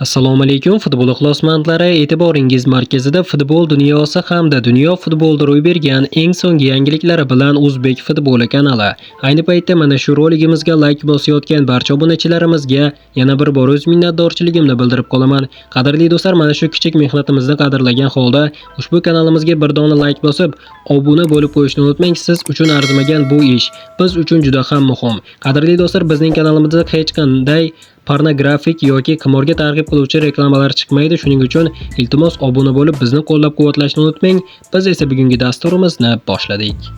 Assalomu alaykum futbol ixlosmandlari, e'tiboringiz markazida futbol dunyosi hamda dunyo futbolida ro'y bergan eng so'nggi yangiliklari bilan O'zbek futboli kanali. Ayni paytda mana shu roligimizga like bosayotgan barcha obunachilarimizga yana bir bor o'z minnatdorchiligimni bildirib qolaman. Qadrli do'stlar, mana shu kichik mehnatimizni qadrlagan holda ushbu kanalimizga bir dona like bosib, obuna bo'lib qo'yishni unutmang. Siz uchun arzimagan bu ish biz uchun juda ham muhim. Qadrli do'stlar, bizning kanalimizda hech qanday pornografik yoki qimorga targ'ib qiluvchi reklamalar chiqmaydi. Shuning uchun iltimos obuna bo'lib bizni qo'llab-quvvatlashni unutmang. Biz esa bugungi dasturimizni boshladik.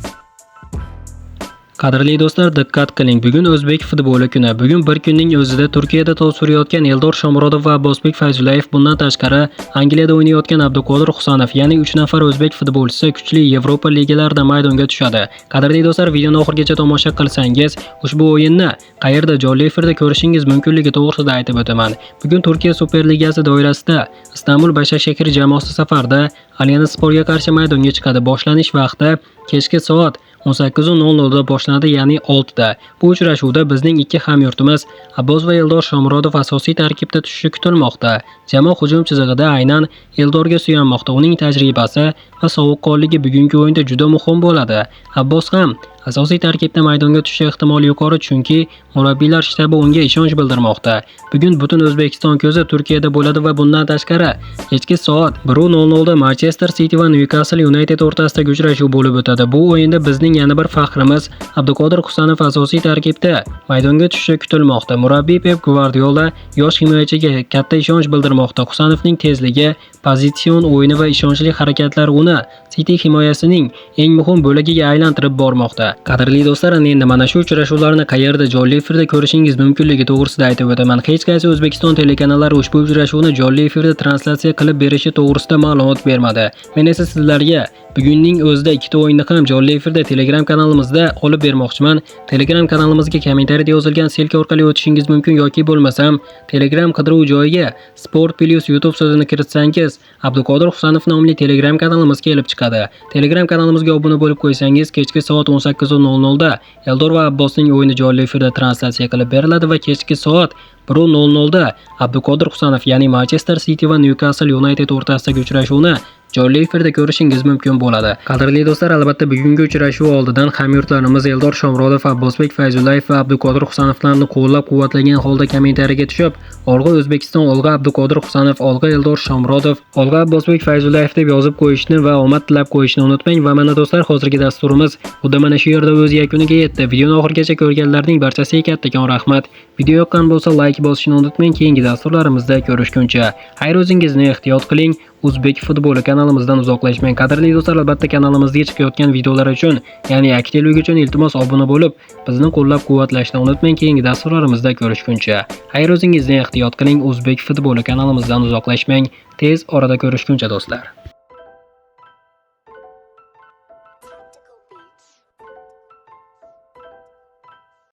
Qadrli do'stlar, diqqat qiling. Bugun O'zbek futboli kuni. Bugun bir kunning o'zida Turkiyada to'p surayotgan Eldor Shomurodov va Abbosbek Fayzullayev, bundan tashqari Angliyada o'ynayotgan Abduqodir Husanov, ya'ni 3 nafar o'zbek futbolchisi kuchli Yevropa ligalarida maydonga tushadi. Qadrli do'stlar, videoni oxirigacha tomosha qilsangiz, ushbu o'yinni qayerda jonli efirda ko'rishingiz mumkinligi to'g'risida aytib o'taman. Bugun Turkiya Superligasi doirasida Istanbul Başakşehir jamoasi safarda Allianz Sportga qarshi maydonga chiqadi. Boshlanish vaqti kechki soat 18:00 da boshlanadi, ya'ni 6 da. Bu uchrashuvda bizning ikki hamyurtimiz Abbos va Eldor Shomurodov asosiy tarkibda tushishi kutilmoqda. Jamoa hujum chizig'ida aynan Eldorga suyanmoqda. Uning tajribasi va sovuqqonligi bugungi o'yinda juda muhim bo'ladi. Abbos ham asosiy tarkibda maydonga tushishi ehtimoli yuqori, chunki murabbiylar shtabi unga ishonch bildirmoqda. Bugun butun O'zbekiston ko'zi Turkiyada bo'ladi va bundan tashqari kechki soat 1:00 da Manchester City va Newcastle United o'rtasidagi uchrashuv bo'lib o'tadi. Bu o'yinda bizning yana bir faxrimiz Abduqodir Husanov asosiy tarkibda maydonga tushishi kutilmoqda. Murabbiy Pep Guardiola yosh himoyachiga katta ishonch bildirmoqda. Husanovning tezligi, pozitsion o'yini va ishonchli harakatlari uni City himoyasining eng muhim bo'lagiga aylantirib bormoqda. Qadrli do'stlar, endi mana shu uchrashuvlarni qayerda jonli efirda ko'rishingiz mumkinligi to'g'risida aytib o'taman. Hech qaysi O'zbekiston telekanallari ushbu uchrashuvni jonli efirda translyatsiya qilib berishi to'g'risida ma'lumot bermadi. Men esa sizlarga bugunning o'zida ikkita o'yinni ham jonli efirda Telegram kanalimizda olib bermoqchiman. Telegram kanalimizga kommentariyada yozilgan silka orqali o'tishingiz mumkin, yoki bo'lmasam Telegram qidiruv joyiga Sport Plus YouTube so'zini kiritsangiz Abduqodir Husanov nomli Telegram kanalimiz kelib chiqadi. Telegram kanalimizga obuna bo'lib qo'ysangiz kechki soat 18:00 da Eldor va Abbosning o'yini jonli efirda translyatsiya qilib beriladi va kechki soat 1:00 da Abduqodir Husanov, ya'ni Manchester City va Newcastle United o'rtasidagi uchrashuvni jonli efirda ko'rishingiz mumkin bo'ladi. Qadrli do'stlar, albatta bugungi uchrashuv oldidan hamyurtlarimiz Eldor Shomurodov, Abbosbek Fayzullayev va Abduqodir Husanovlarni qo'llab-quvvatlagan holda kommentariyaga tushib, "Olg'a O'zbekiston, olg'a Abduqodir Husanov, olg'a Eldor Shomurodov, olg'a Abbosbek Fayzullayev" deb yozib qo'yishni va omad tilab qo'yishni unutmang. Va mana do'stlar, hozirgi dasturimiz xuddi mana shu yerda o'z yakuniga yetdi. Videoni oxirigacha ko'rganlarning barchasiga kattakon rahmat. Video yoqqan bo'lsa like bosishni unutmang. Keyingi dasturlarimizda ko'rishguncha xayr, o'zingizni ehtiyot qiling. O'zbek futboli kanalimizdan uzoqlashmang. Qadrli do'stlar, albatta kanalimizga chiqayotgan videolar uchun, ya'ni aktivlik uchun iltimos obuna bo'lib, bizni qo'llab-quvvatlashni unutmang. Keyingi dasturlarimizda ko'rishguncha xayr, o'zingizni ehtiyot qiling. O'zbek futboli kanalimizdan uzoqlashmang. Tez orada ko'rishguncha do'stlar.